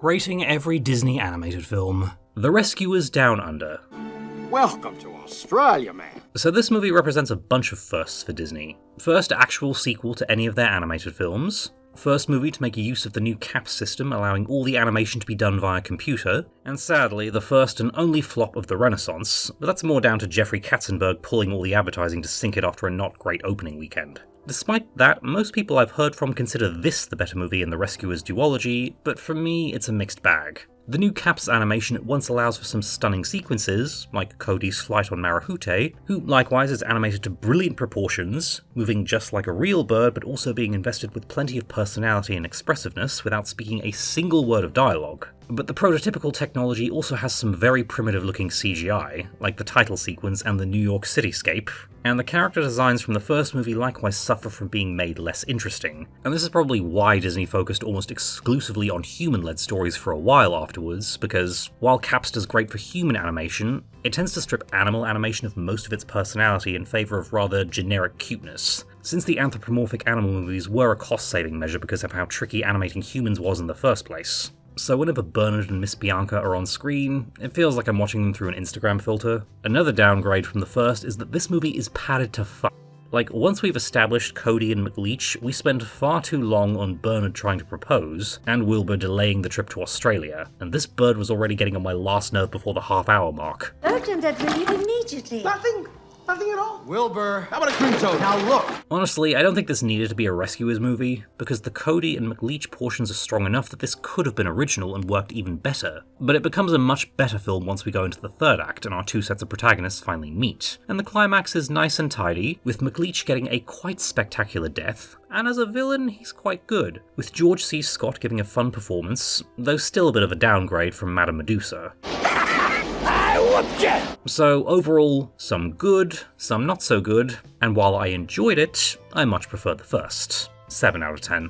Rating every Disney animated film. The Rescuers Down Under. Welcome to Australia, man. So this movie represents a bunch of firsts for Disney. First actual sequel to any of their animated films. First movie to make use of the new CAPS system, allowing all the animation to be done via computer, and sadly, the first and only flop of the Renaissance, but that's more down to Jeffrey Katzenberg pulling all the advertising to sink it after a not great opening weekend. Despite that, most people I've heard from consider this the better movie in the Rescuers duology, but for me, it's a mixed bag. The new CAPS animation at once allows for some stunning sequences, like Cody's flight on Marahute, who likewise is animated to brilliant proportions, moving just like a real bird but also being invested with plenty of personality and expressiveness without speaking a single word of dialogue. But the prototypical technology also has some very primitive looking CGI, like the title sequence and the New York cityscape, and the character designs from the first movie likewise suffer from being made less interesting. And this is probably why Disney focused almost exclusively on human-led stories for a while afterwards, because while CAPS does great for human animation, it tends to strip animal animation of most of its personality in favour of rather generic cuteness. Since the anthropomorphic animal movies were a cost-saving measure because of how tricky animating humans was in the first place. So whenever Bernard and Miss Bianca are on screen, it feels like I'm watching them through an Instagram filter. Another downgrade from the first is that this movie is padded to fuck. Like, once we've established Cody and McLeach, we spend far too long on Bernard trying to propose, and Wilbur delaying the trip to Australia, and this bird was already getting on my last nerve before the half-hour mark. Urgent that we leave immediately. Nothing at all. Wilbur, how about a cream soda? Now look. Honestly, I don't think this needed to be a Rescuers movie, because the Cody and McLeach portions are strong enough that this could have been original and worked even better. But it becomes a much better film once we go into the third act and our two sets of protagonists finally meet. And the climax is nice and tidy, with McLeach getting a quite spectacular death, and as a villain, he's quite good, with George C. Scott giving a fun performance, though still a bit of a downgrade from Madame Medusa. So overall, some good, some not so good, and while I enjoyed it, I much prefer the first. 7 out of 10.